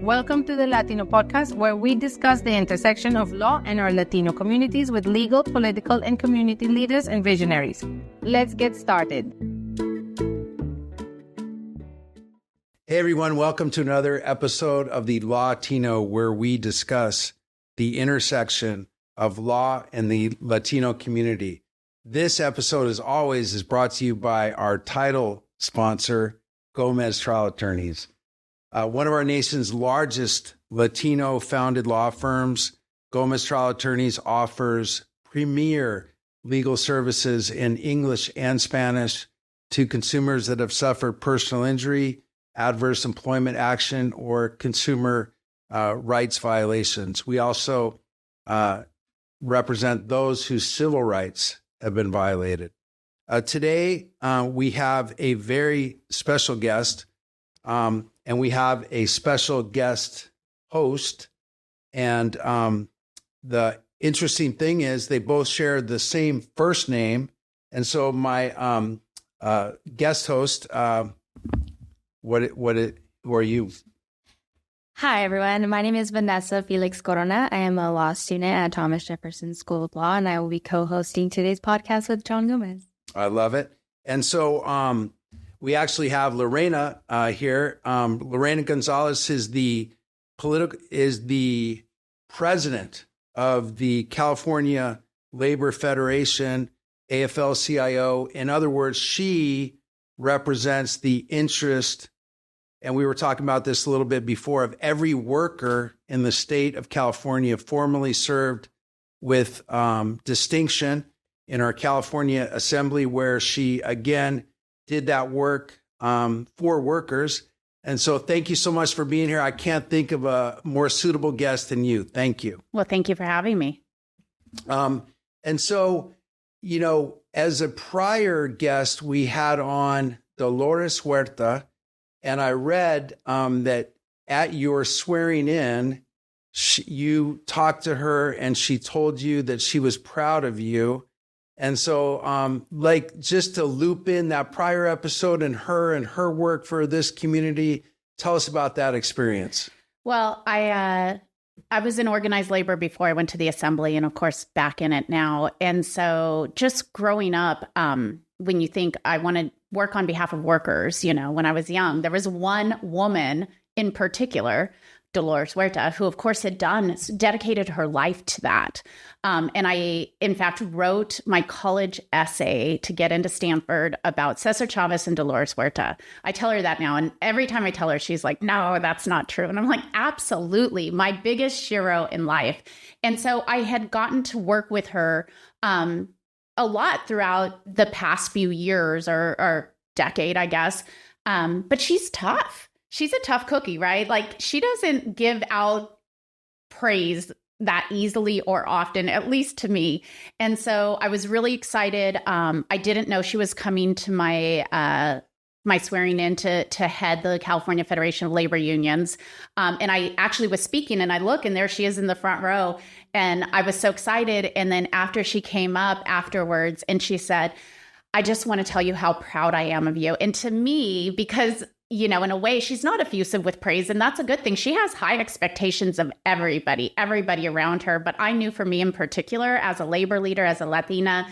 Welcome to the Latino podcast, where we discuss the intersection of law and our Latino communities with legal, political, and community leaders and visionaries. Let's get started. Hey everyone, welcome to another episode of the Latino, where we discuss the intersection of law and the Latino community. This episode, as always, is brought to you by our title sponsor, Gomez Trial Attorneys. One of our nation's largest Latino-founded law firms, Gomez Trial Attorneys offers premier legal services in English and Spanish to consumers that have suffered personal injury, adverse employment action, or consumer rights violations. We also represent those whose civil rights have been violated. Today, we have a very special guest, and we have a special guest host. And the interesting thing is they both share the same first name. And so my guest host, who are you? Hi, everyone. My name is Vanessa Felix Corona. I am a law student at Thomas Jefferson School of Law, and I will be co-hosting today's podcast with John Gomez. I love it. And so we actually have Lorena here. Lorena Gonzalez is the president of the California Labor Federation, AFL-CIO. In other words, she represents the interest, and we were talking about this a little bit before, of every worker in the state of California, formerly served with distinction in our California Assembly, where she, again, did that work for workers. And so thank you so much for being here. I can't think of a more suitable guest than you. Thank you. Well, thank you for having me. And so, you know, as a prior guest, we had on Dolores Huerta, and I read that at your swearing in, you talked to her and she told you that she was proud of you. And so, just to loop in that prior episode and her work for this community, tell us about that experience. Well, I was in organized labor before I went to the assembly, and of course back in it now. And so just growing up, when you think I want to work on behalf of workers, you know, when I was young, there was one woman in particular, Dolores Huerta, who of course had dedicated her life to that. And I, in fact, wrote my college essay to get into Stanford about Cesar Chavez and Dolores Huerta. I tell her that now, and every time I tell her, she's like, no, that's not true. And I'm like, absolutely, my biggest hero in life. And so I had gotten to work with her a lot throughout the past few years or decade, I guess. But she's tough. She's a tough cookie, right? Like, she doesn't give out praise that easily or often, at least to me. And so I was really excited. I didn't know she was coming to my my swearing in to head the California Federation of Labor Unions. And I actually was speaking, and I look, and there she is in the front row. And I was so excited. And then after she came up afterwards, and she said, I just want to tell you how proud I am of you. And to me, because, you know, in a way, she's not effusive with praise, and that's a good thing. She has high expectations of everybody around her. But I knew for me in particular, as a labor leader, as a Latina,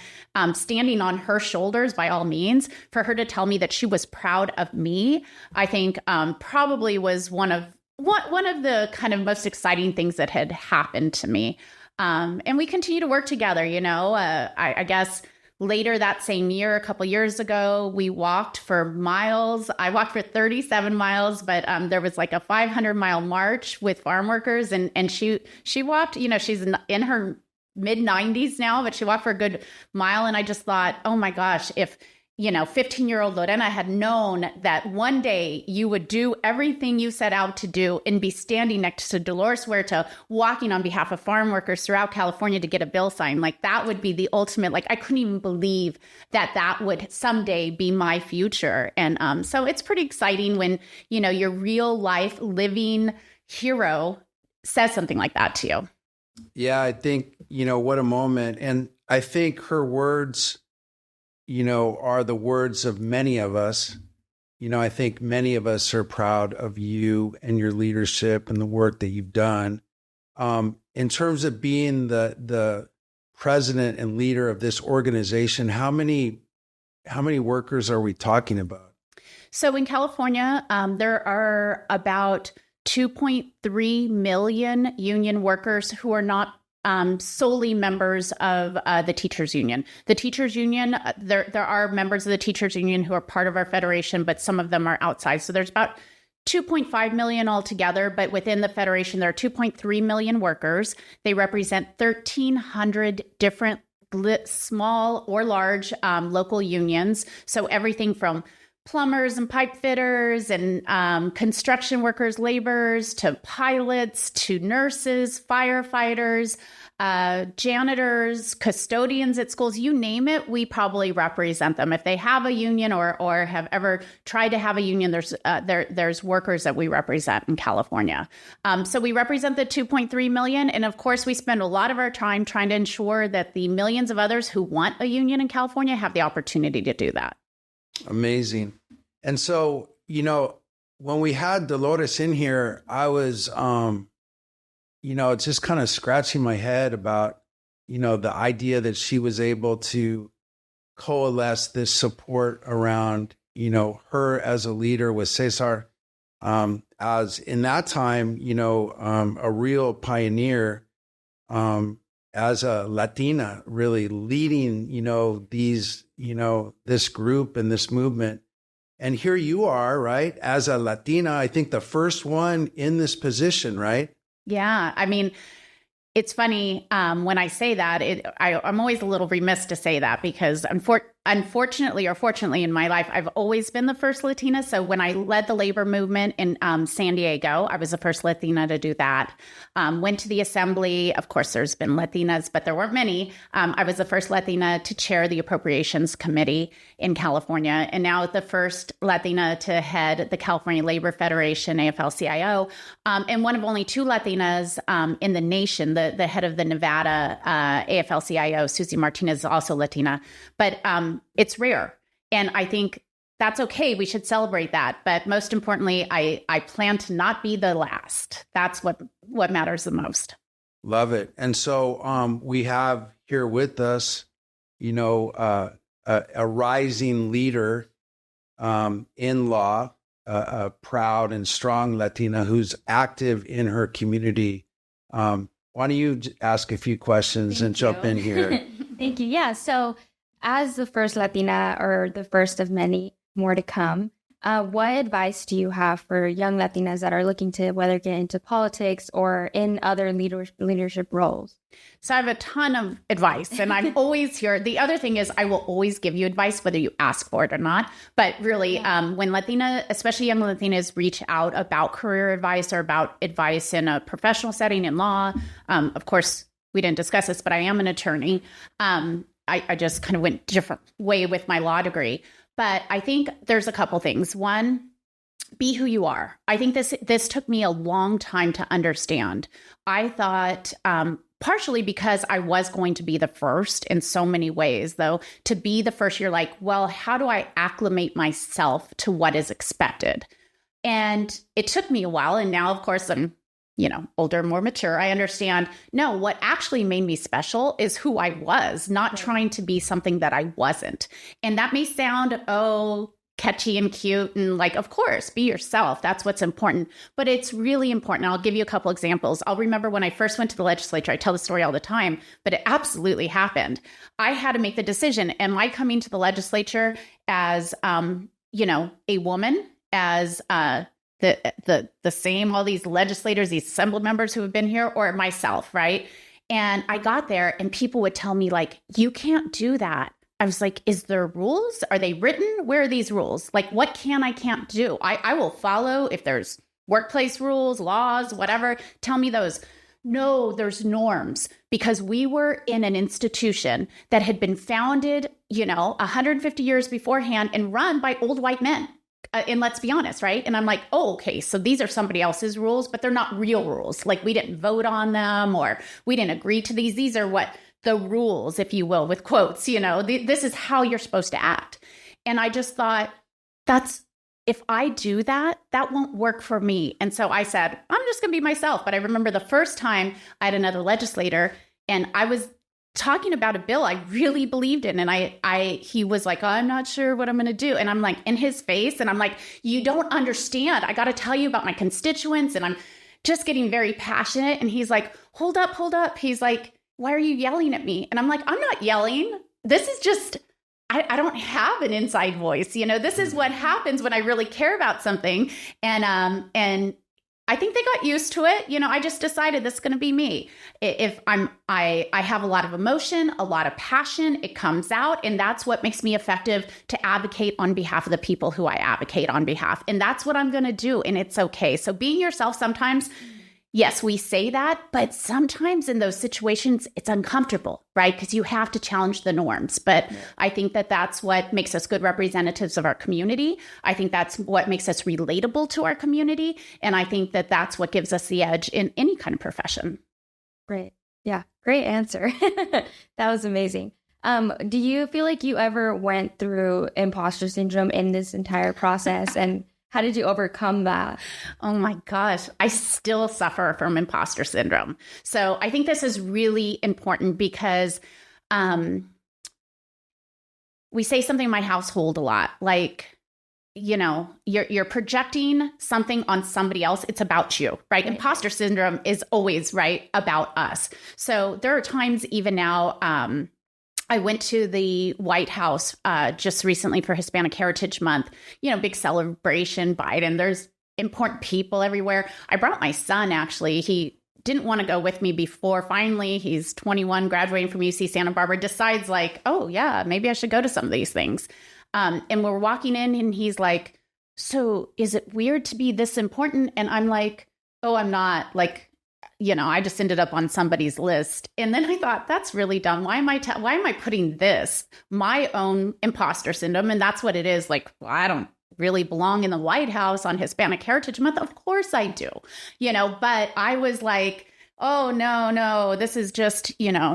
standing on her shoulders by all means, for her to tell me that she was proud of me, I think probably was one of the kind of most exciting things that had happened to me. And we continue to work together, you know, I guess. Later that same year, a couple years ago, we walked for miles. I walked for 37 miles, but there was like a 500-mile march with farm workers. And she walked, you know, she's in her mid-90s now, but she walked for a good mile. And I just thought, oh my gosh, if, you know, 15-year-old Lorena had known that one day you would do everything you set out to do and be standing next to Dolores Huerta, walking on behalf of farm workers throughout California to get a bill signed, like that would be the ultimate, like I couldn't even believe that would someday be my future. And so it's pretty exciting when, you know, your real life living hero says something like that to you. Yeah, I think, you know, what a moment. And I think her words, you know, are the words of many of us I think many of us are proud of you and your leadership and the work that you've done. In terms of being the president and leader of this organization, how many workers are we talking about? So in California, there are about 2.3 million union workers who are not solely members of the teachers union. The teachers union, there are members of the teachers union who are part of our federation, but some of them are outside. So there's about 2.5 million altogether, but within the federation, there are 2.3 million workers. They represent 1,300 different small or large local unions. So everything from plumbers and pipe fitters and construction workers, laborers, to pilots, to nurses, firefighters, janitors, custodians at schools, you name it, we probably represent them. If they have a union or have ever tried to have a union, there's workers that we represent in California. So we represent the 2.3 million. And of course, we spend a lot of our time trying to ensure that the millions of others who want a union in California have the opportunity to do that. Amazing. And so, when we had Dolores in here, I was, just kind of scratching my head about, the idea that she was able to coalesce this support around, her as a leader with Cesar, as in that time, a real pioneer, as a Latina, really leading, this group and this movement. And here you are, right? As a Latina, I think the first one in this position, right? Yeah. I mean, it's funny when I say that, I'm always a little remiss to say that because unfortunately or fortunately in my life, I've always been the first Latina. So when I led the labor movement in San Diego, I was the first Latina to do that. Went to the assembly. Of course, there's been Latinas, but there weren't many. I was the first Latina to chair the Appropriations Committee in California, and now the first Latina to head the California Labor Federation, AFL-CIO, and one of only two Latinas in the nation. The head of the Nevada AFL-CIO, Susie Martinez, is also Latina, but it's rare. And I think that's okay. We should celebrate that. But most importantly, I plan to not be the last. That's what matters the most. Love it. And so we have here with us, a rising leader in law, a proud and strong Latina who's active in her community. Why don't you ask a few questions and jump in here? Thank you. Yeah. So as the first Latina, or the first of many more to come, what advice do you have for young Latinas that are looking to whether get into politics or in other leadership roles? So I have a ton of advice, and I'm always here. The other thing is I will always give you advice, whether you ask for it or not. But really, when Latina, especially young Latinas, reach out about career advice or about advice in a professional setting in law, of course, we didn't discuss this, but I am an attorney. I just kind of went a different way with my law degree. But I think there's a couple things. One, be who you are. I think this took me a long time to understand. I thought, partially because I was going to be the first in so many ways, though, to be the first, you're like, well, how do I acclimate myself to what is expected? And it took me a while. And now, of course, I'm older, more mature. I understand, no, what actually made me special is who I was, not trying to be something that I wasn't. And that may sound, catchy and cute. And like, of course, be yourself. That's what's important. But it's really important. I'll give you a couple examples. I'll remember when I first went to the legislature, I tell the story all the time, but it absolutely happened. I had to make the decision. Am I coming to the legislature as, a woman, as, the same, all these legislators, these assembly members who have been here, or myself, right? And I got there and people would tell me like, you can't do that. I was like, is there rules? Are they written? Where are these rules? Like, what can't do? I will follow if there's workplace rules, laws, whatever. Tell me those. No, there's norms, because we were in an institution that had been founded, 150 years beforehand and run by old white men. And let's be honest, right? And I'm like, oh, okay, so these are somebody else's rules, but they're not real rules. Like we didn't vote on them or we didn't agree to these. These are what the rules, if you will, with quotes, this is how you're supposed to act. And I just thought if I do that, that won't work for me. And so I said, I'm just going to be myself. But I remember the first time I had another legislator and I was talking about a bill I really believed in. And he was like, I'm not sure what I'm going to do. And I'm like in his face and I'm like, you don't understand. I got to tell you about my constituents. And I'm just getting very passionate. And he's like, hold up. He's like, why are you yelling at me? And I'm like, I'm not yelling. This is just, I don't have an inside voice. This is what happens when I really care about something. And I think they got used to it. I just decided this is going to be me. If I have a lot of emotion, a lot of passion, it comes out. And that's what makes me effective to advocate on behalf of the people who I advocate on behalf. And that's what I'm going to do. And it's okay. So being yourself sometimes, yes, we say that, but sometimes in those situations, it's uncomfortable, right? Because you have to challenge the norms. But I think that that's what makes us good representatives of our community. I think that's what makes us relatable to our community. And I think that that's what gives us the edge in any kind of profession. Great. Yeah, great answer. That was amazing. Do you feel like you ever went through imposter syndrome in this entire process? And how did you overcome that? Oh my gosh, I still suffer from imposter syndrome. So I think this is really important because we say something in my household a lot, like, you're projecting something on somebody else. It's about you, right? Imposter syndrome is always about us. So there are times even now, I went to the White House just recently for Hispanic Heritage Month, big celebration, Biden. There's important people everywhere. I brought my son, actually. He didn't want to go with me before. Finally, he's 21, graduating from UC Santa Barbara, decides like, oh, yeah, maybe I should go to some of these things. And we're walking in and he's like, so is it weird to be this important? And I'm like, oh, I'm not. Like, I just ended up on somebody's list. And then I thought, that's really dumb. Why am I putting this, my own imposter syndrome? And that's what it is. Like, well, I don't really belong in the White House on Hispanic Heritage Month. Of course I do, but I was like, oh, no, this is just,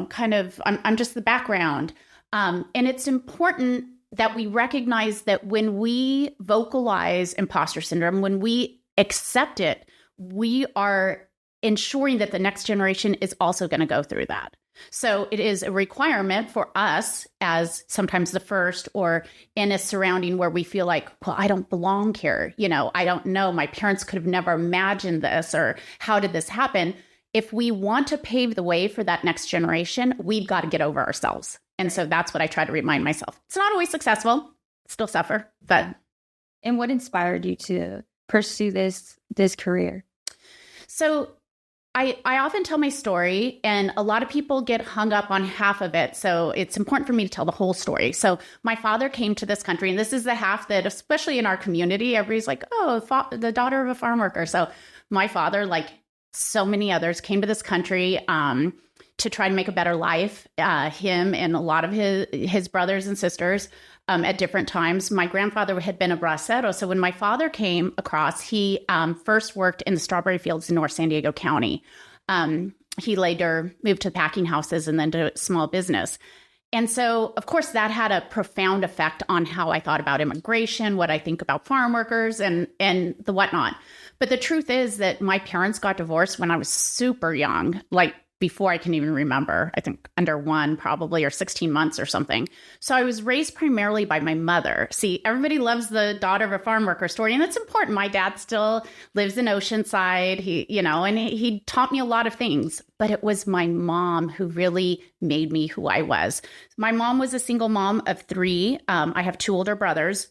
kind of, I'm just the background. And it's important that we recognize that when we vocalize imposter syndrome, when we accept it, we are ensuring that the next generation is also going to go through that. So it is a requirement for us as sometimes the first or in a surrounding where we feel like, well, I don't belong here. I don't know. My parents could have never imagined this, or how did this happen? If we want to pave the way for that next generation, we've got to get over ourselves. And so that's what I try to remind myself. It's not always successful, still suffer, but. And what inspired you to pursue this career? So I often tell my story, and a lot of people get hung up on half of it. So it's important for me to tell the whole story. So my father came to this country, and this is the half that, especially in our community, everybody's like, oh, the daughter of a farm worker. So my father, like so many others, came to this country to try to make a better life. Him and a lot of his brothers and sisters at different times. My grandfather had been a bracero. So when my father came across, he first worked in the strawberry fields in North San Diego County. He later moved to packing houses and then to small business. And so, of course, that had a profound effect on how I thought about immigration, what I think about farm workers and the whatnot. But the truth is that my parents got divorced when I was super young, like before I can even remember, I think under 1 probably, or 16 months or something. So I was raised primarily by my mother. See, everybody loves the daughter of a farm worker story, and it's important. My dad still lives in Oceanside. He taught me a lot of things, but it was my mom who really made me who I was. My mom was a single mom of 3. I have 2 older brothers.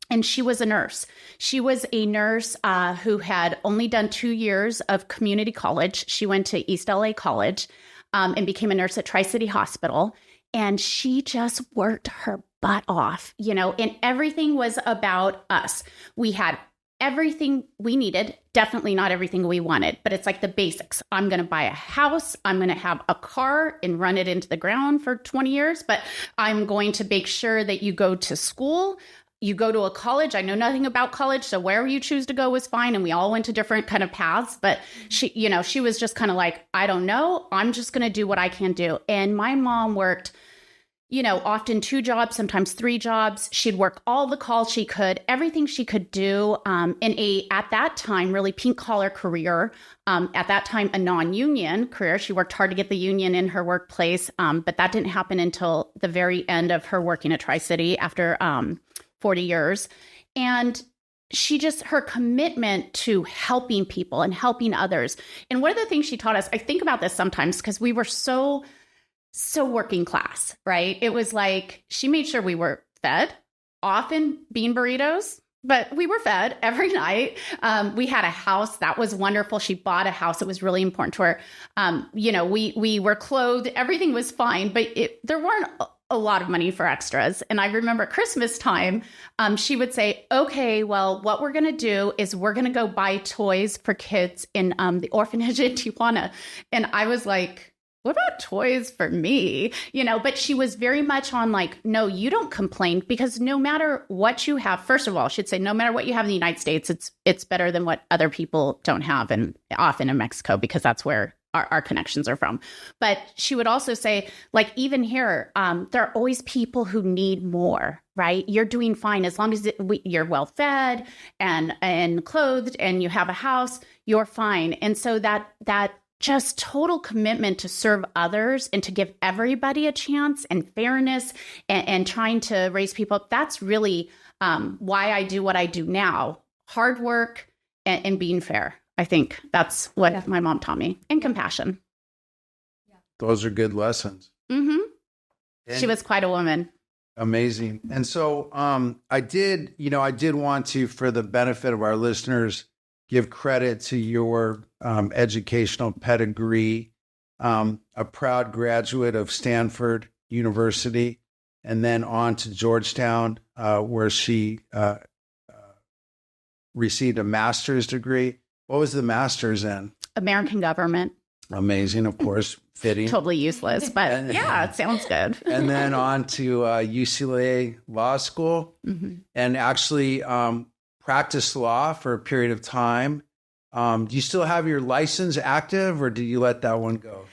And she was a nurse. She was a nurse who had only done 2 years of community college. She went to East LA College and became a nurse at Tri-City Hospital. And she just worked her butt off, and everything was about us. We had everything we needed, definitely not everything we wanted, but it's like the basics. I'm going to buy a house. I'm going to have a car and run it into the ground for 20 years, but I'm going to make sure that you go to school. You go to a college. I know nothing about college, so wherever you choose to go was fine. And we all went to different kind of paths. But she was just kind of like, I don't know. I'm just going to do what I can do. And my mom worked, often 2 jobs, sometimes 3 jobs. She'd work all the calls she could, everything she could do in at that time, really pink collar career. At that time, a non-union career. She worked hard to get the union in her workplace, but that didn't happen until the very end of her working at Tri-City after 40 years. And her commitment to helping people and helping others. And one of the things she taught us, I think about this sometimes because we were so working class, right? It was like she made sure we were fed, often bean burritos, but we were fed every night. We had a house that was wonderful. She bought a house. It was really important to her. We were clothed. Everything was fine, but there weren't a lot of money for extras. And I remember Christmas time, she would say, okay, well, what we're going to do is we're going to go buy toys for kids in the orphanage in Tijuana. And I was like, what about toys for me? But she was very much on like, no, you don't complain, because no matter what you have, first of all, she'd say, no matter what you have in the United States, it's better than what other people don't have, and often in Mexico, because that's where our connections are from. But she would also say, like, even here, there are always people who need more, right? You're doing fine as long as you're well fed and clothed and you have a house, you're fine. And so that just total commitment to serve others and to give everybody a chance and fairness and trying to raise people up. That's really why I do what I do now. Hard work and being fair. I think that's what my mom taught me, and compassion. Those are good lessons. Mm-hmm. She was quite a woman. Amazing. And so I did want to, for the benefit of our listeners, give credit to your educational pedigree, a proud graduate of Stanford University, and then on to Georgetown, where she received a master's degree. What was the master's in? American government. Amazing, of course, fitting. Totally useless, but it sounds good. And then on to UCLA Law School, and actually practiced law for a period of time. Do you still have your license active, or did you let that one go?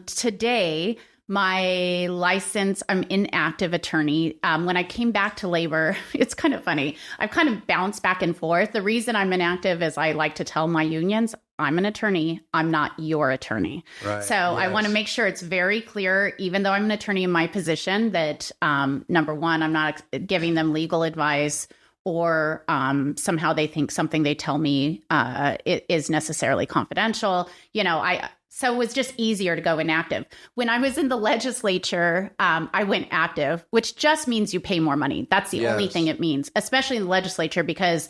Today, my license, I'm inactive attorney. When I came back to labor, it's kind of funny. I've kind of bounced back and forth. The reason I'm inactive is I like to tell my unions, I'm an attorney. I'm not your attorney. Right. So yes. I want to make sure it's very clear, even though I'm an attorney in my position, that number one, I'm not giving them legal advice, or somehow they think something they tell me is necessarily confidential. So it was just easier to go inactive. When I was in the legislature, I went active, which just means you pay more money. That's the only thing it means, especially in the legislature, because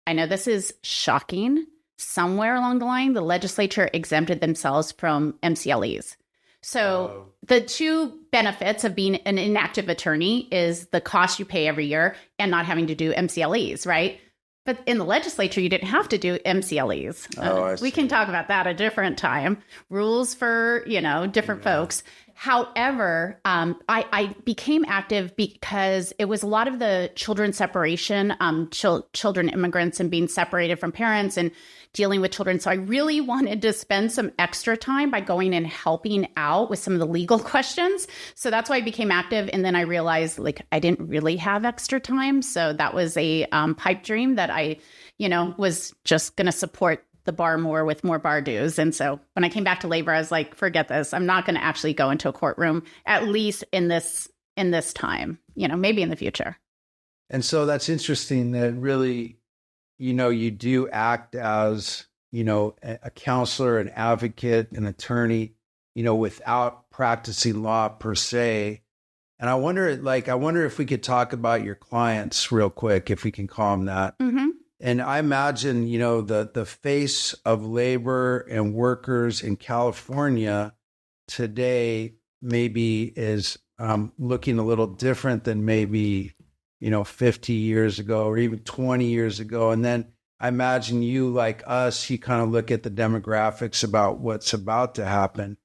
I know this is shocking. Somewhere along the line, the legislature exempted themselves from MCLEs. So the two benefits of being an inactive attorney is the cost you pay every year and not having to do MCLEs, right? But in the legislature, you didn't have to do MCLEs. We can talk about that a different time. Rules for, different folks. However, I became active because it was a lot of the children separation, children immigrants and being separated from parents and dealing with children. So I really wanted to spend some extra time by going and helping out with some of the legal questions. So that's why I became active. And then I realized I didn't really have extra time. So that was a pipe dream that I, was just going to support the bar more with more bar dues. And so when I came back to labor, I was like, forget this. I'm not going to actually go into a courtroom, at least in this time, maybe in the future. And so that's interesting that really, you do act as, a counselor, an advocate, an attorney, without practicing law per se. And I wonder if we could talk about your clients real quick, if we can call them that. Mm-hmm. And I imagine, the face of labor and workers in California today maybe is looking a little different than maybe, 50 years ago or even 20 years ago. And then I imagine you, like us, you kind of look at the demographics about what's about to happen.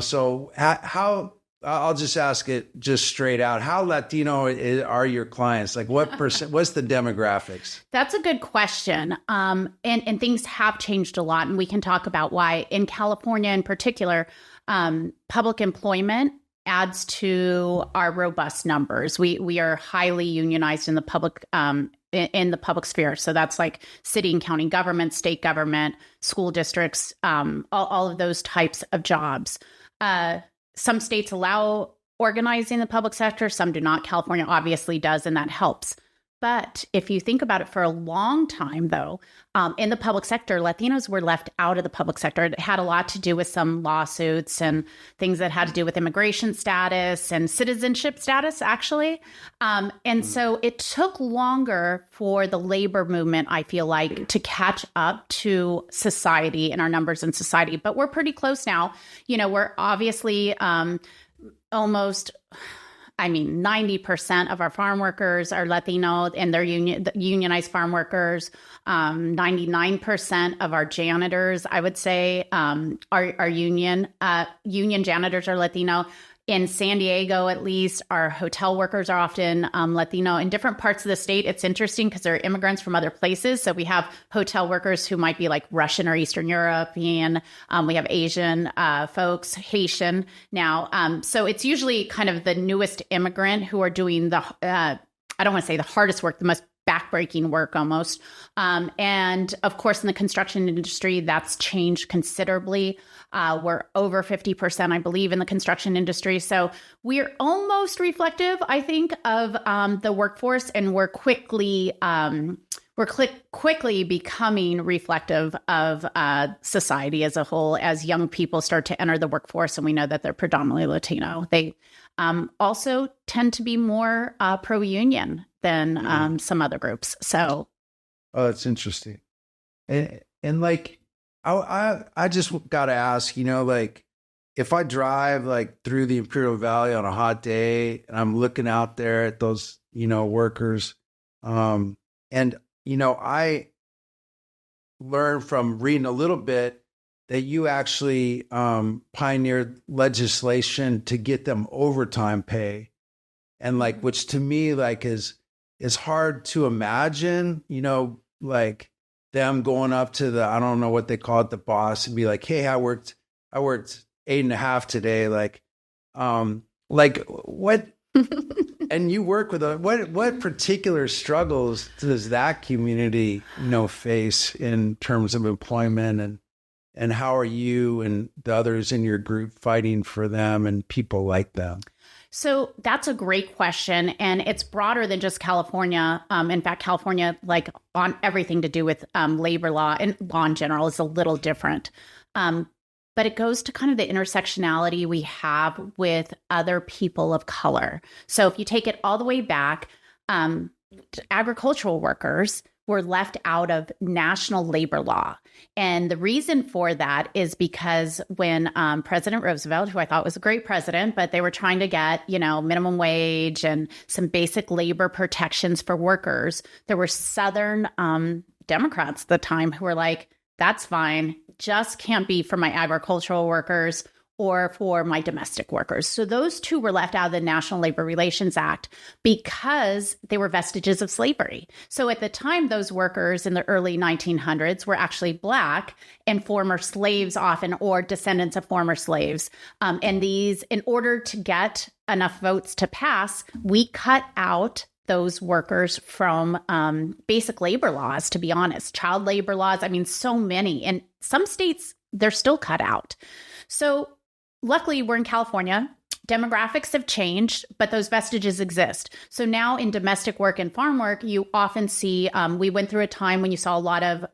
So how I'll just ask it just straight out. How Latino are your clients? Like what percent, what's the demographics? That's a good question. And things have changed a lot. And we can talk about why in California in particular, public employment adds to our robust numbers. We are highly unionized in the public sphere. So that's like city and county government, state government, school districts, all of those types of jobs. Some states allow organizing the public sector, some do not. California obviously does, and that helps. But if you think about it, for a long time, though, in the public sector, Latinos were left out of the public sector. It had a lot to do with some lawsuits and things that had to do with immigration status and citizenship status, actually. And so it took longer for the labor movement, I feel like, to catch up to society and our numbers in society. But we're pretty close now. We're obviously almost... 90% of our farm workers are Latino, and they're unionized farm workers. 99% of our janitors, I would say, are union. Union janitors are Latino. In San Diego, at least, our hotel workers are often Latino. In different parts of the state, it's interesting because they're immigrants from other places. So we have hotel workers who might be like Russian or Eastern European. We have Asian folks, Haitian now. So it's usually kind of the newest immigrant who are doing the, I don't want to say the hardest work, the most backbreaking work almost. And of course, in the construction industry, that's changed considerably. We're over 50%, I believe, in the construction industry. So we're almost reflective, I think, of the workforce, and we're quickly becoming reflective of society as a whole as young people start to enter the workforce, and we know that they're predominantly Latino. They also tend to be more pro-union than some other groups. So, that's interesting. And like, I just got to ask, like, if I drive like through the Imperial Valley on a hot day and I'm looking out there at those, workers, and, I learned from reading a little bit that you actually pioneered legislation to get them overtime pay. And like, which to me, like, is hard to imagine, like them going up to the, I don't know what they call it, the boss, and be like, hey, I worked 8.5 today. Like what, and you work with what particular struggles does that community, face in terms of employment, and how are you and the others in your group fighting for them and people like them? So that's a great question. And it's broader than just California. In fact, California, like on everything to do with labor law and law in general, is a little different. But it goes to kind of the intersectionality we have with other people of color. So if you take it all the way back, agricultural workers were left out of national labor law. And the reason for that is because when President Roosevelt, who I thought was a great president, but they were trying to get, minimum wage and some basic labor protections for workers, there were Southern Democrats at the time who were like, that's fine, just can't be for my agricultural workers or for my domestic workers. So those two were left out of the National Labor Relations Act because they were vestiges of slavery. So at the time, those workers in the early 1900s were actually Black and former slaves often, or descendants of former slaves. And these, in order to get enough votes to pass, we cut out those workers from basic labor laws, to be honest, child labor laws. I mean, so many. And some states, they're still cut out. So luckily, we're in California. Demographics have changed, but those vestiges exist. So now in domestic work and farm work, you often see, we went through a time when you saw a lot of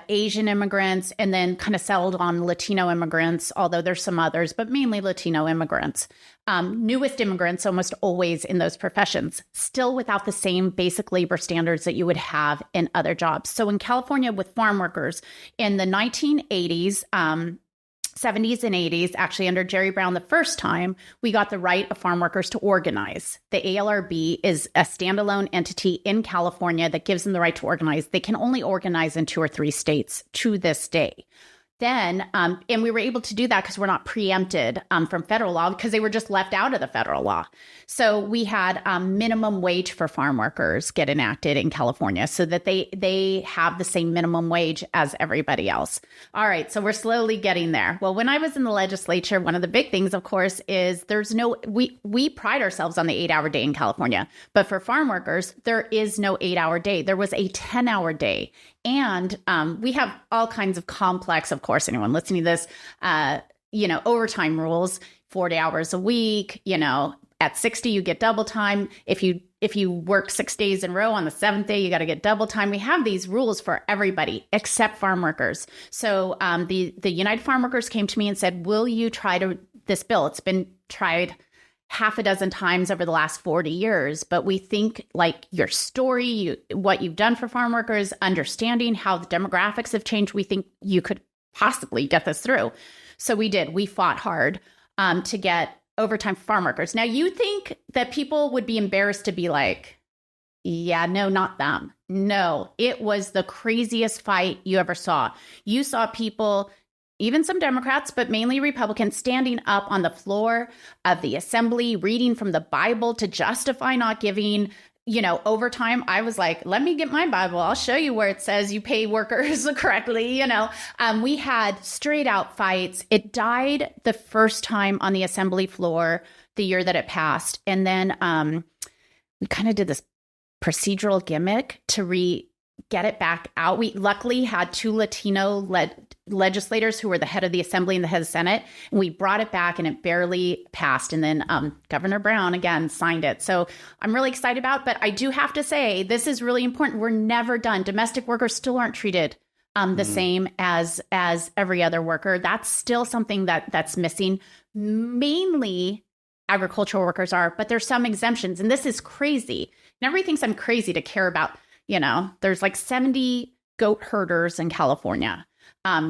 Asian immigrants and then kind of settled on Latino immigrants, although there's some others, but mainly Latino immigrants. Newest immigrants almost always in those professions, still without the same basic labor standards that you would have in other jobs. So in California with farm workers in the 1980s, 70s and 80s, actually under Jerry Brown the first time, we got the right of farm workers to organize. The ALRB is a standalone entity in California that gives them the right to organize. They can only organize in 2 or 3 states to this day. then, and we were able to do that because we're not preempted from federal law because they were just left out of the federal law. So we had minimum wage for farm workers get enacted in California so that they have the same minimum wage as everybody else. All right, so we're slowly getting there. Well, when I was in the legislature, one of the big things, of course, is we pride ourselves on the 8-hour day in California, but for farm workers, there is no 8-hour day. There was a 10-hour day. And we have all kinds of complex, of course, anyone listening to this, overtime rules, 40 hours a week, at 60, you get double time. If you work 6 days in a row on the 7th day, you got to get double time. We have these rules for everybody except farm workers. So the United Farm Workers came to me and said, will you try this bill? It's been tried half a dozen times over the last 40 years, but we think like your story, what you've done for farm workers, understanding how the demographics have changed, we think you could possibly get this through. So we did. We fought hard to get overtime for farm workers. Now, you think that people would be embarrassed to be like, yeah, no, not them. No, it was the craziest fight you ever saw. You saw people, even some Democrats, but mainly Republicans, standing up on the floor of the assembly, reading from the Bible to justify not giving, overtime. I was like, let me get my Bible. I'll show you where it says you pay workers correctly. We had straight out fights. It died the first time on the assembly floor the year that it passed. And then we kind of did this procedural gimmick to get it back out. We luckily had 2 Latino legislators who were the head of the Assembly and the head of the Senate, and we brought it back and it barely passed. And then Governor Brown, again, signed it. So I'm really excited about it, but I do have to say, this is really important. We're never done. Domestic workers still aren't treated the same as every other worker. That's still something that's missing. Mainly agricultural workers are, but there's some exemptions. And this is crazy. And everybody thinks I'm crazy to care about. There's like 70 goat herders in California.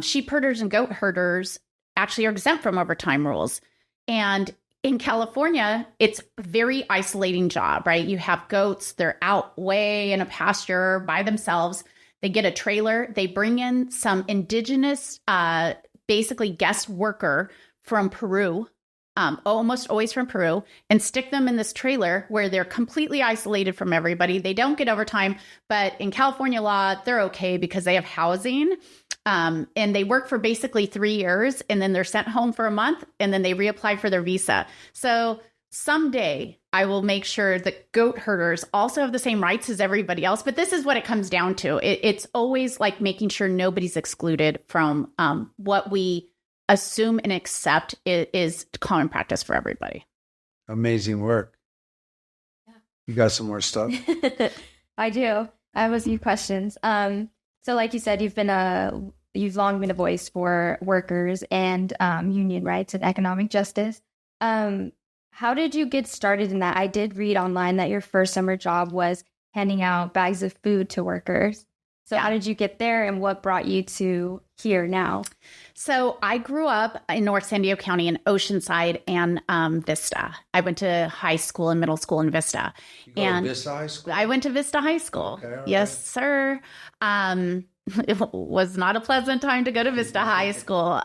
Sheep herders and goat herders actually are exempt from overtime rules. And in California, it's a very isolating job, right? You have goats, they're out way in a pasture by themselves. They get a trailer. They bring in some indigenous, basically guest worker from Peru, almost always from Peru, and stick them in this trailer where they're completely isolated from everybody. They don't get overtime, but in California law, they're okay because they have housing. And they work for basically 3 years, and then they're sent home for a month, and then they reapply for their visa. So someday I will make sure that goat herders also have the same rights as everybody else. But this is what it comes down to. It's always like making sure nobody's excluded from what we assume and accept is common practice for everybody. Amazing work. Yeah. You got some more stuff? I do. I have a few questions. So like you said, you've long been a voice for workers and union rights and economic justice. How did you get started in that? I did read online that your first summer job was handing out bags of food to workers. So how did you get there, and what brought you to here now? So I grew up in North San Diego County in Oceanside and Vista. I went to high school and middle school in Vista. You go to Vista High School? I went to Vista High School. Okay, yes, sir. It was not a pleasant time to go to Vista High School.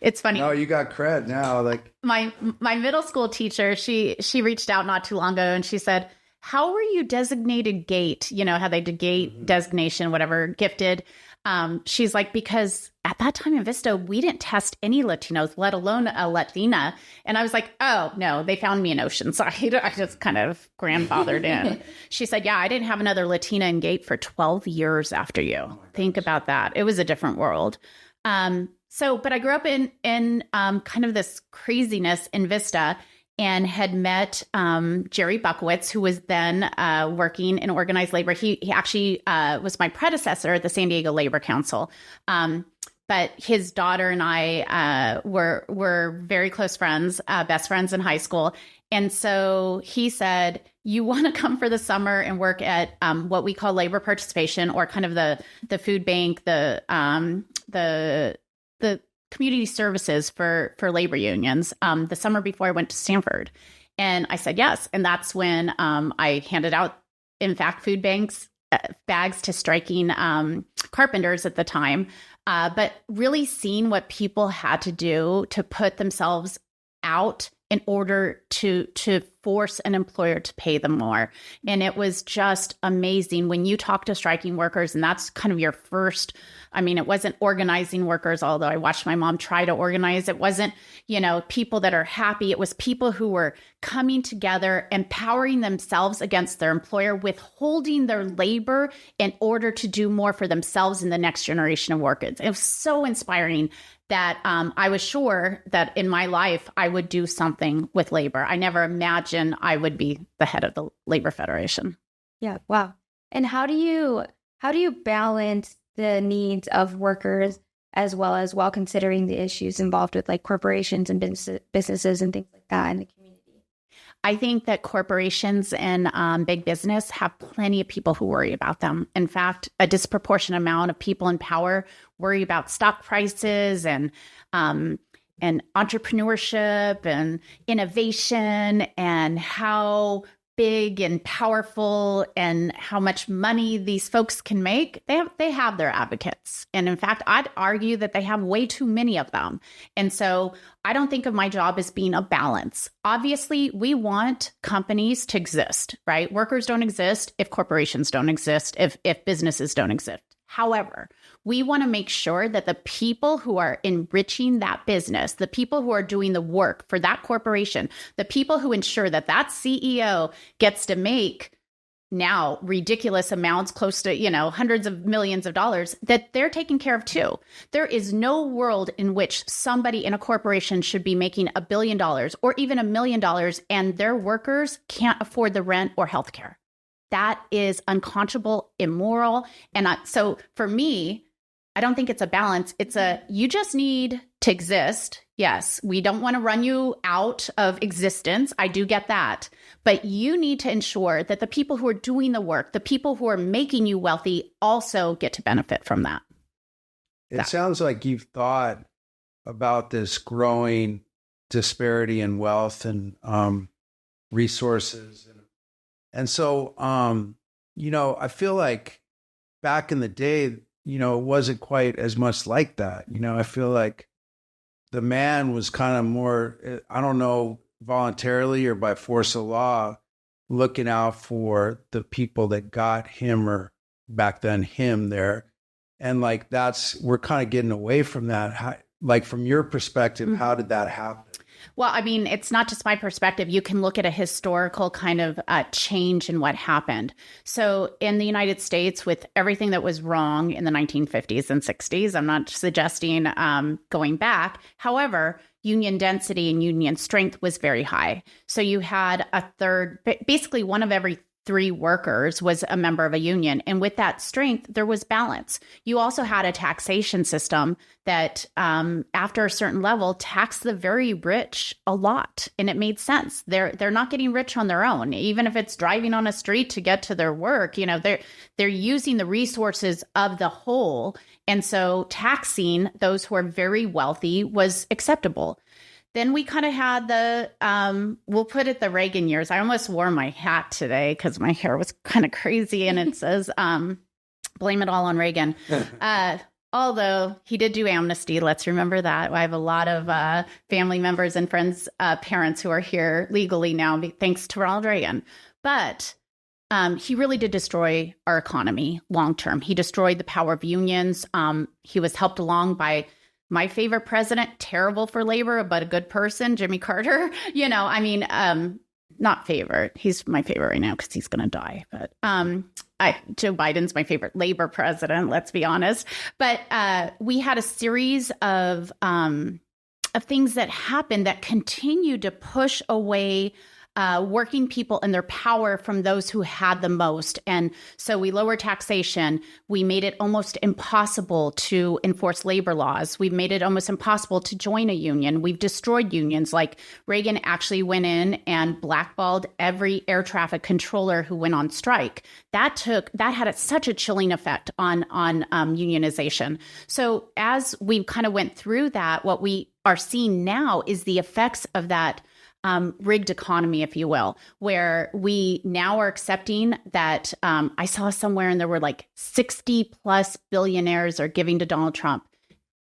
It's funny. No, you got cred now. Like my middle school teacher, she reached out not too long ago, and she said, how were you designated GATE? How they did GATE designation, whatever, gifted. She's like, because at that time in Vista, we didn't test any Latinos, let alone a Latina. And I was like, oh, no, they found me in Oceanside. I just kind of grandfathered in. She said, yeah, I didn't have another Latina in GATE for 12 years after you. Oh, think about that. It was a different world. But I grew up in kind of this craziness in Vista, and had met Jerry Buckowitz, who was then working in organized labor. He actually was my predecessor at the San Diego Labor Council. But his daughter and I were very close friends, best friends in high school. And so he said, you want to come for the summer and work at what we call labor participation, or kind of the food bank, the community services for labor unions, the summer before I went to Stanford. And I said yes. And that's when I handed out, in fact, food banks bags to striking carpenters at the time, but really seeing what people had to do to put themselves out in order to force an employer to pay them more. And it was just amazing when you talk to striking workers, and that's kind of your first, I mean, it wasn't organizing workers, although I watched my mom try to organize. It wasn't, people that are happy. It was people who were coming together, empowering themselves against their employer, withholding their labor in order to do more for themselves and the next generation of workers. It was so inspiring that I was sure that in my life, I would do something with labor. I never imagined I would be the head of the Labor Federation. Yeah. Wow. And how do you balance the needs of workers as well as while considering the issues involved with like corporations and businesses and things like that in the community? I think that corporations and big business have plenty of people who worry about them. In fact, a disproportionate amount of people in power worry about stock prices and entrepreneurship and innovation and how big and powerful and how much money these folks can make. They have their advocates. And in fact, I'd argue that they have way too many of them. And so I don't think of my job as being a balance. Obviously, we want companies to exist, right? Workers don't exist if corporations don't exist, if businesses don't exist. However, we want to make sure that the people who are enriching that business, the people who are doing the work for that corporation, the people who ensure that that CEO gets to make now ridiculous amounts, close to, hundreds of millions of dollars, that they're taken care of too. There is no world in which somebody in a corporation should be making $1 billion or even $1 million and their workers can't afford the rent or healthcare. That is unconscionable, immoral. And so for me, I don't think it's a balance. You just need to exist. Yes, we don't want to run you out of existence. I do get that. But you need to ensure that the people who are doing the work, the people who are making you wealthy also get to benefit from that. It sounds like you've thought about this growing disparity in wealth and resources. And so, I feel like back in the day, it wasn't quite as much like that. I feel like the man was kind of more, I don't know, voluntarily or by force of law, looking out for the people that got him or back then him there. And like, we're kind of getting away from that. How, like from your perspective, how did that happen? Well, I mean, it's not just my perspective. You can look at a historical kind of change in what happened. So in the United States, with everything that was wrong in the 1950s and 60s, I'm not suggesting going back. However, union density and union strength was very high. So you had a third, basically one of every 3 workers was a member of a union. And with that strength, there was balance. You also had a taxation system that after a certain level taxed the very rich a lot. And it made sense. They're not getting rich on their own. Even if it's driving on a street to get to their work, they're using the resources of the whole. And so taxing those who are very wealthy was acceptable. Then we kind of had we'll put it the Reagan years. I almost wore my hat today because my hair was kind of crazy. And it says, blame it all on Reagan. Although he did do amnesty. Let's remember that. I have a lot of family members and friends, parents who are here legally now, thanks to Ronald Reagan. But he really did destroy our economy long term. He destroyed the power of unions. He was helped along by my favorite president, terrible for labor, but a good person, Jimmy Carter. Not favorite. He's my favorite right now because he's going to die. But Joe Biden's my favorite labor president, let's be honest. But we had a series of things that happened that continued to push away working people and their power from those who had the most. And so we lowered taxation. We made it almost impossible to enforce labor laws. We've made it almost impossible to join a union. We've destroyed unions. Like Reagan actually went in and blackballed every air traffic controller who went on strike. That had such a chilling effect on unionization. So as we kind of went through that, what we are seeing now is the effects of that rigged economy, if you will, where we now are accepting that I saw somewhere and there were like 60 plus billionaires are giving to Donald Trump.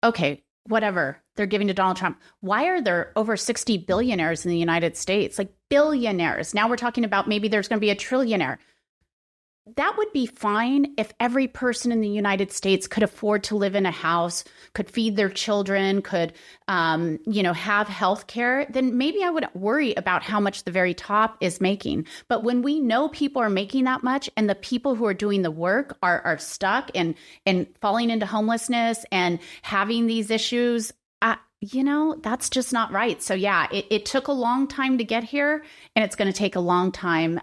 Okay, whatever. They're giving to Donald Trump. Why are there over 60 billionaires in the United States? Like billionaires. Now we're talking about maybe there's going to be a trillionaire. That would be fine if every person in the United States could afford to live in a house, could feed their children, could, have health care. Then maybe I wouldn't worry about how much the very top is making. But when we know people are making that much and the people who are doing the work are stuck and falling into homelessness and having these issues, that's just not right. So yeah, it took a long time to get here, and it's going to take a long time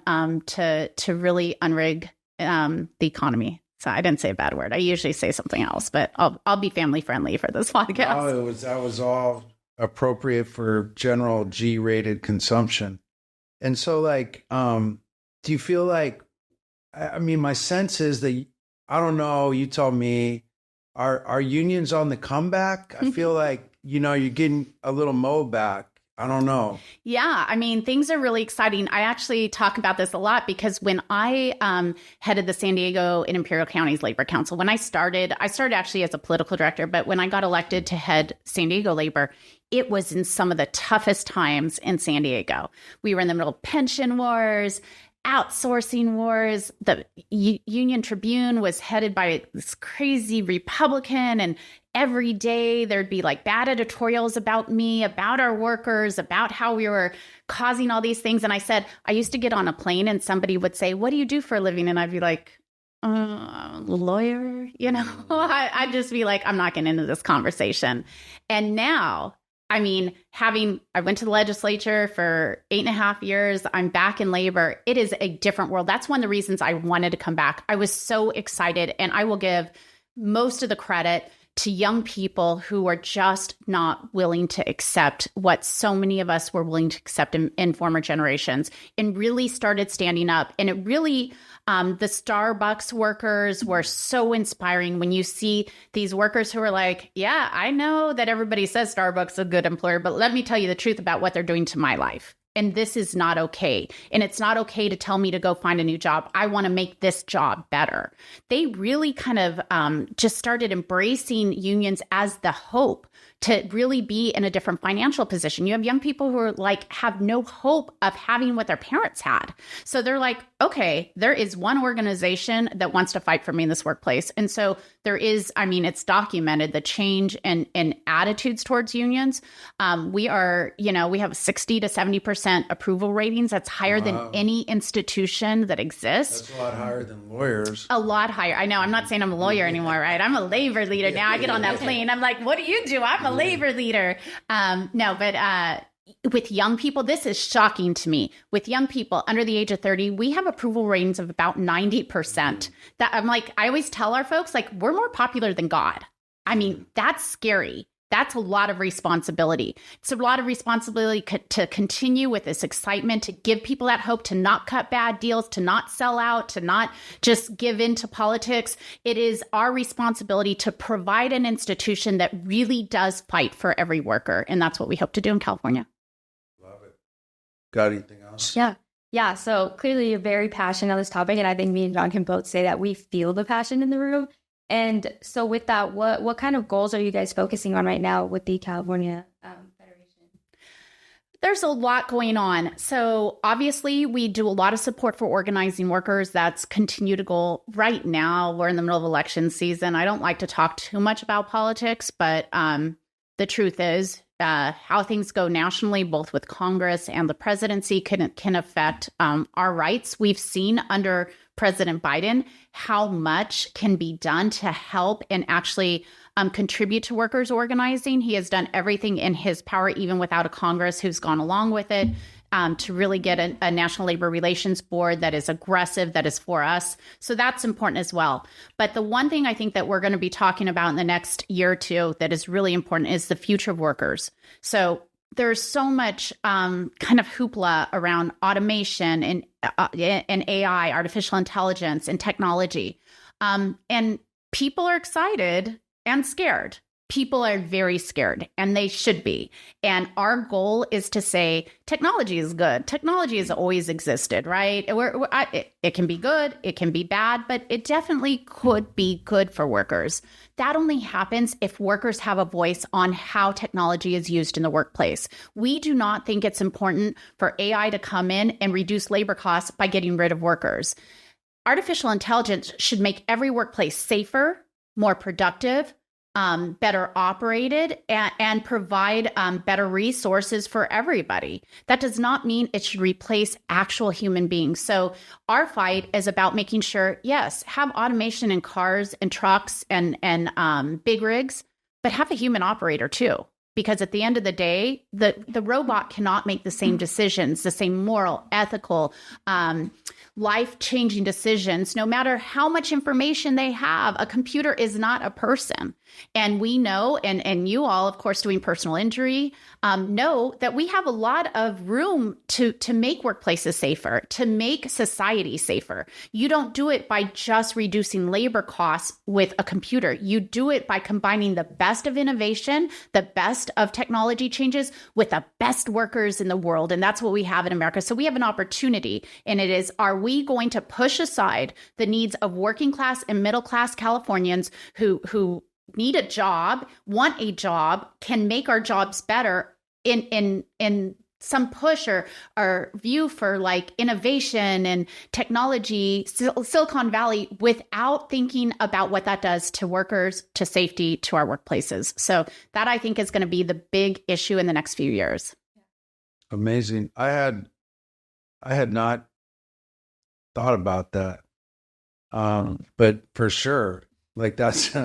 to really unrig the economy. So I didn't say a bad word. I usually say something else, but I'll be family friendly for this podcast. Oh, that was all appropriate for general G-rated consumption. And so, do you feel like? I mean, my sense is that I don't know. You tell me. Are unions on the comeback? I feel like you're getting a little mo back. I don't know. Yeah, I mean, things are really exciting. I actually talk about this a lot because when I headed the San Diego and Imperial Counties Labor Council, when I started actually as a political director, but when I got elected to head San Diego Labor, it was in some of the toughest times in San Diego. We were in the middle of pension wars, outsourcing wars. The Union Tribune was headed by this crazy Republican, and every day there'd be like bad editorials about me, about our workers, about how we were causing all these things. And I used to get on a plane and somebody would say, "What do you do for a living?" And I'd be like, lawyer, I'd just be like, I'm not getting into this conversation. And now, I mean, I went to the legislature for 8.5 years. I'm back in labor. It is a different world. That's one of the reasons I wanted to come back. I was so excited, and I will give most of the credit to young people who are just not willing to accept what so many of us were willing to accept in former generations, and really started standing up. And it really, the Starbucks workers were so inspiring when you see these workers who are like, yeah, I know that everybody says Starbucks is a good employer, but let me tell you the truth about what they're doing to my life. And this is not okay. And it's not okay to tell me to go find a new job. I want to make this job better. They really kind of just started embracing unions as the hope to really be in a different financial position. You have young people who are like, have no hope of having what their parents had. So they're like, okay, there is one organization that wants to fight for me in this workplace. And so there is, it's documented, the change in attitudes towards unions. We have 60 to 70% approval ratings. That's higher than any institution that exists. That's a lot higher than lawyers. A lot higher. I know. I'm not saying I'm a lawyer anymore, right? I'm a labor leader now. I get on that plane. I'm like, what do you do? I'm a labor leader. With young people, this is shocking to me. With young people under the age of 30, we have approval ratings of about 90%. That I'm like, I always tell our folks, like, we're more popular than God. I mean, that's scary. That's a lot of responsibility. It's a lot of responsibility to continue with this excitement, to give people that hope, to not cut bad deals, to not sell out, to not just give in to politics. It is our responsibility to provide an institution that really does fight for every worker. And that's what we hope to do in California. Love it. Got anything else? Yeah. So clearly you're very passionate on this topic. And I think me and John can both say that we feel the passion in the room. And so with that, what kind of goals are you guys focusing on right now with the California Federation? There's a lot going on. So obviously we do a lot of support for organizing workers. That's continued to go. Right now, we're in the middle of election season. I don't like to talk too much about politics, but the truth is how things go nationally, both with Congress and the presidency, can affect our rights. We've seen under President Biden how much can be done to help and actually contribute to workers organizing. He has done everything in his power, even without a Congress who's gone along with it, to really get a National Labor Relations Board that is aggressive, that is for us. So that's important as well. But the one thing I think that we're going to be talking about in the next year or two that is really important is the future of workers. So there's so much kind of hoopla around automation and AI, artificial intelligence, and technology. And people are excited and scared. People are very scared, and they should be. And our goal is to say, technology is good. Technology has always existed, right? It can be good, it can be bad, but it definitely could be good for workers. That only happens if workers have a voice on how technology is used in the workplace. We do not think it's important for AI to come in and reduce labor costs by getting rid of workers. Artificial intelligence should make every workplace safer, more productive, better operated, and provide better resources for everybody. That does not mean it should replace actual human beings. So our fight is about making sure, yes, have automation in cars and trucks and big rigs, but have a human operator too. Because at the end of the day, the robot cannot make the same decisions, the same moral, ethical, life-changing decisions, no matter how much information they have. A computer is not a person. And we know, and you all, of course, doing personal injury, know that we have a lot of room to make workplaces safer, to make society safer. You don't do it by just reducing labor costs with a computer. You do it by combining the best of innovation, the best of technology changes with the best workers in the world. And that's what we have in America. So we have an opportunity, and it is, are we going to push aside the needs of working class and middle class Californians who need a job, want a job, can make our jobs better in some push or view for like innovation and technology, Silicon Valley, without thinking about what that does to workers, to safety, to our workplaces. So that, I think, is going to be the big issue in the next few years. Amazing. I had not thought about that. But for sure, like that's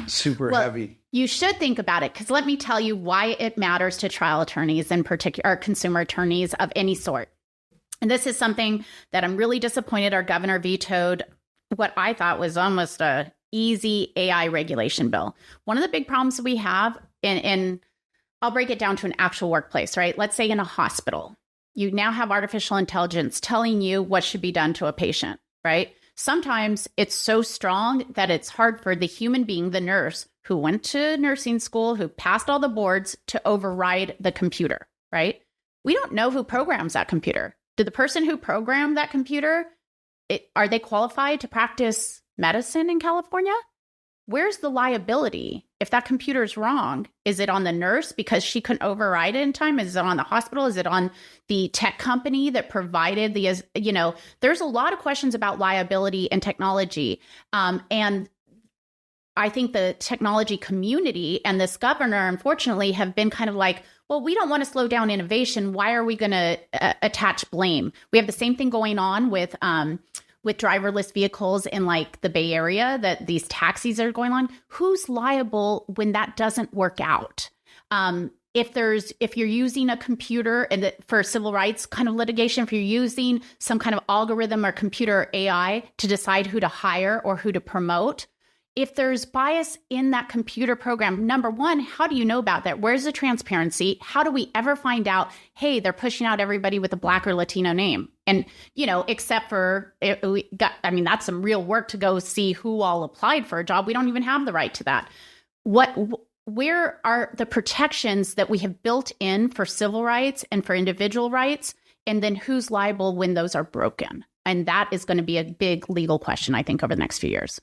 super heavy. You should think about it, because let me tell you why it matters to trial attorneys in particular, or consumer attorneys of any sort. And this is something that I'm really disappointed our governor vetoed what I thought was almost a easy AI regulation bill. One of the big problems we have in I'll break it down to an actual workplace, right? Let's say in a hospital, you now have artificial intelligence telling you what should be done to a patient, right? Sometimes it's so strong that it's hard for the human being, the nurse, who went to nursing school, who passed all the boards, to override the computer, right? We don't know who programs that computer. Did the person who programmed that computer, are they qualified to practice medicine in California? Where's the liability? If that computer is wrong, is it on the nurse because she couldn't override it in time? Is it on the hospital? Is it on the tech company that provided the, there's a lot of questions about liability and technology. And I think the technology community and this governor, unfortunately, have been kind of like, well, we don't want to slow down innovation. Why are we going to attach blame? We have the same thing going on with driverless vehicles in like the Bay Area, that these taxis are going on. Who's liable when that doesn't work out? If you're using a computer and for civil rights kind of litigation, if you're using some kind of algorithm or computer AI to decide who to hire or who to promote, if there's bias in that computer program, number one, how do you know about that? Where's the transparency? How do we ever find out, hey, they're pushing out everybody with a Black or Latino name? And, except for, that's some real work to go see who all applied for a job. We don't even have the right to that. Where are the protections that we have built in for civil rights and for individual rights? And then who's liable when those are broken? And that is going to be a big legal question, I think, over the next few years.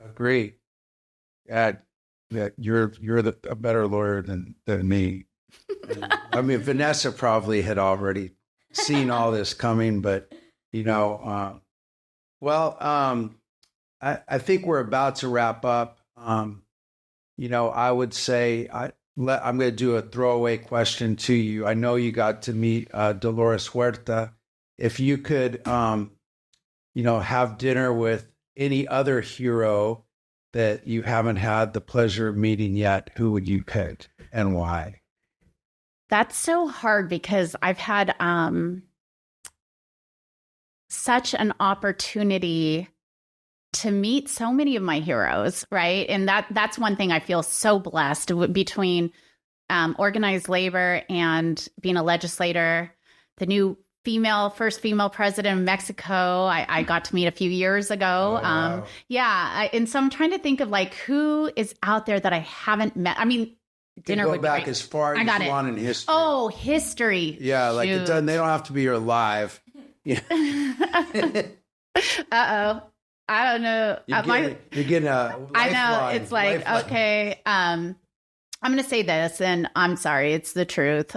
Agree. That you're a better lawyer than me. And, Vanessa probably had already seen all this coming, but I think we're about to wrap up. I would say I'm going to do a throwaway question to you. I know you got to meet Dolores Huerta. If you could, have dinner with any other hero that you haven't had the pleasure of meeting yet, who would you pick and why? That's so hard because I've had such an opportunity to meet so many of my heroes, right? And that's one thing I feel so blessed between organized labor and being a legislator. The new first female president of Mexico. I got to meet a few years ago. Oh, wow. And so I'm trying to think of like who is out there that I haven't met. I mean, dinner go would back be great. as far as you want in history. Oh, history. Yeah, like Shoot. they don't have to be alive. Yeah. Uh-oh. I don't know. You're getting a lifeline. I know. It's like, okay, I'm going to say this, and I'm sorry. It's the truth.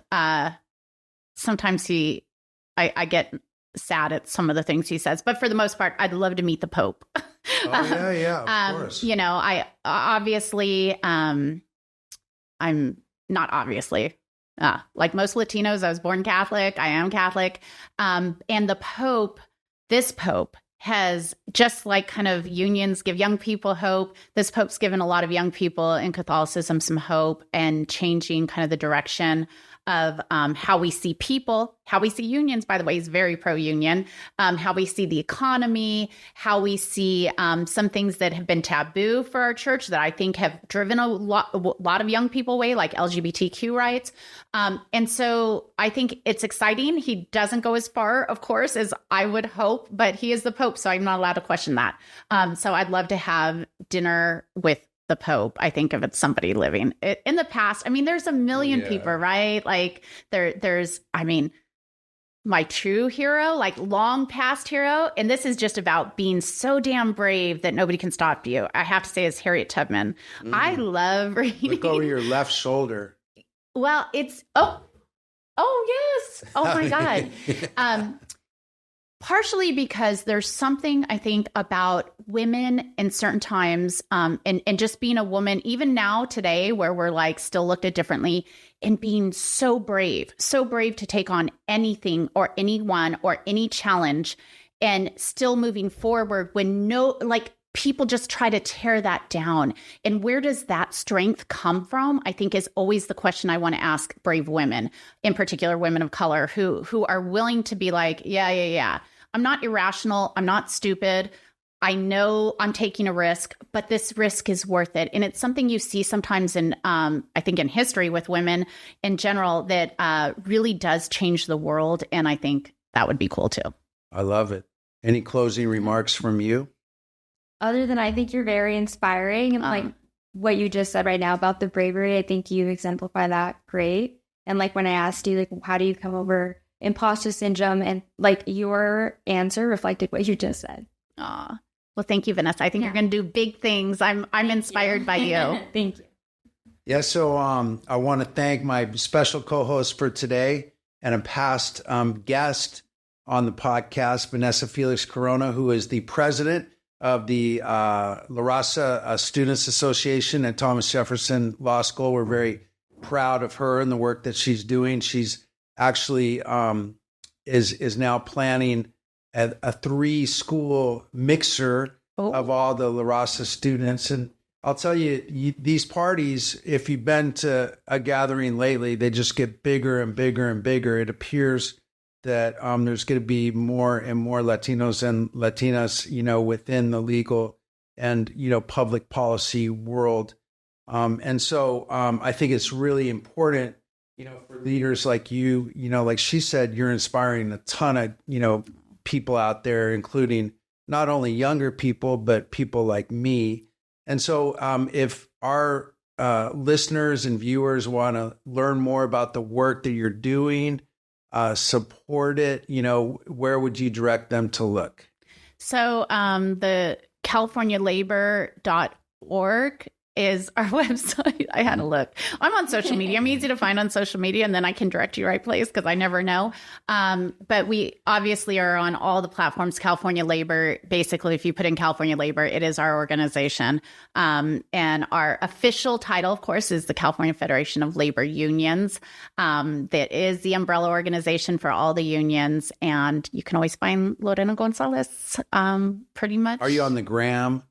Sometimes I get sad at some of the things he says, but for the most part, I'd love to meet the Pope. Oh, yeah, of course. You know, I obviously, I'm not obviously, like most Latinos, I was born Catholic. I am Catholic. And the Pope, this Pope, has, just like kind of unions give young people hope, this Pope's given a lot of young people in Catholicism some hope and changing kind of the direction of how we see people, how we see unions, by the way, is very pro-union, how we see the economy, how we see some things that have been taboo for our church that I think have driven a lot of young people away, like LGBTQ rights. And so I think it's exciting. He doesn't go as far, of course, as I would hope, but he is the Pope, so I'm not allowed to question that. So I'd love to have dinner with the Pope. I think if it's somebody living in the past. I mean, there's a million people, right? Like there's, I mean, my true hero, like long past hero. And this is just about being so damn brave that nobody can stop you. I have to say is Harriet Tubman. I love reading. Look over your left shoulder. Well, it's, oh, yes. Oh my God. Partially because there's something I think about women in certain times, and just being a woman, even now today, where we're like still looked at differently, and being so brave to take on anything or anyone or any challenge, and still moving forward when people just try to tear that down. And where does that strength come from? I think is always the question I want to ask brave women, in particular women of color, who are willing to be like, yeah. I'm not irrational. I'm not stupid. I know I'm taking a risk, but this risk is worth it. And it's something you see sometimes in, I think in history with women in general that really does change the world. And I think that would be cool too. I love it. Any closing remarks from you? Other than I think you're very inspiring, and like what you just said right now about the bravery, I think you exemplify that great. And like when I asked you, like, how do you come over imposter syndrome, and like your answer reflected what you just said. Aw. Well, thank you, Vanessa. I think you're going to do big things. I'm inspired by you. Thank you. Yeah. So I want to thank my special co-host for today and a past guest on the podcast, Vanessa Felix Corona, who is the president of the La Raza Students Association at Thomas Jefferson Law School. We're very proud of her and the work that she's doing. She's actually is now planning a 3-school mixer of all the La Raza students. And I'll tell you, these parties, if you've been to a gathering lately, they just get bigger and bigger and bigger. It appears that there's going to be more and more Latinos and Latinas, within the legal and, public policy world. And so I think it's really important, for leaders like you, like she said, you're inspiring a ton of, people out there, including not only younger people, but people like me. And so if our listeners and viewers want to learn more about the work that you're doing, support it, where would you direct them to look? So the CaliforniaLabor.org is our website. I had to look. I'm on social media. I'm easy to find on social media, and then I can direct you right place because I never know. But we obviously are on all the platforms. California Labor, basically, if you put in California Labor, it is our organization. And our official title, of course, is the California Federation of Labor Unions. That is the umbrella organization for all the unions. And you can always find Lorena Gonzalez pretty much. Are you on the gram?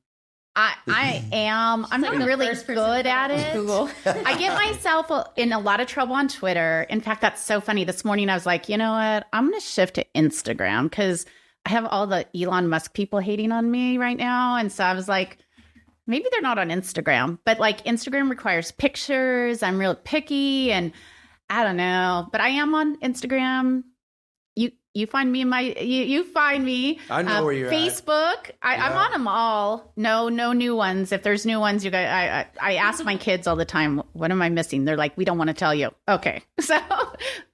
I am. I'm not really good at it. Google. I get myself in a lot of trouble on Twitter. In fact, that's so funny. This morning, I was like, you know what? I'm going to shift to Instagram because I have all the Elon Musk people hating on me right now. And so I was like, maybe they're not on Instagram. But like Instagram requires pictures. I'm real picky and I don't know. But I am on Instagram. You You find me in you find me. I know where you're Facebook. I'm on them all. No new ones. If there's new ones, you guys, I ask my kids all the time, what am I missing? They're like, we don't want to tell you. Okay. So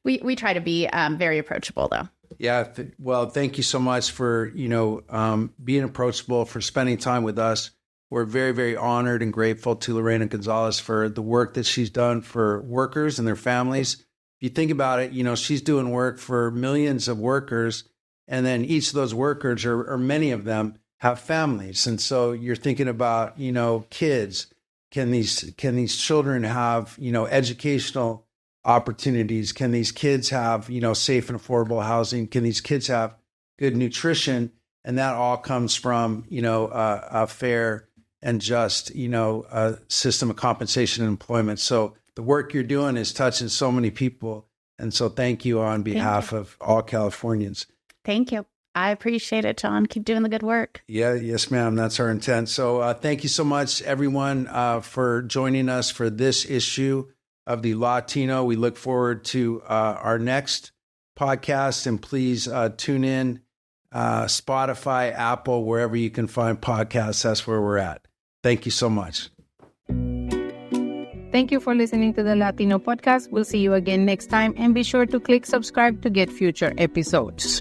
we try to be very approachable though. Yeah. Well, thank you so much for, being approachable, for spending time with us. We're very, very honored and grateful to Lorena Gonzalez for the work that she's done for workers and their families. If you think about it, she's doing work for millions of workers, and then each of those workers, or many of them, have families. And so you're thinking about, kids. Can these children have, educational opportunities? Can these kids have, safe and affordable housing? Can these kids have good nutrition? And that all comes from, a fair and just, a system of compensation and employment. So the work you're doing is touching so many people. And so thank you on behalf of all Californians. Thank you. I appreciate it, John. Keep doing the good work. Yeah. Yes, ma'am. That's our intent. So thank you so much, everyone, for joining us for this issue of the Latino. We look forward to our next podcast, and please tune in Spotify, Apple, wherever you can find podcasts. That's where we're at. Thank you so much. Thank you for listening to the Latino podcast. We'll see you again next time, and be sure to click subscribe to get future episodes.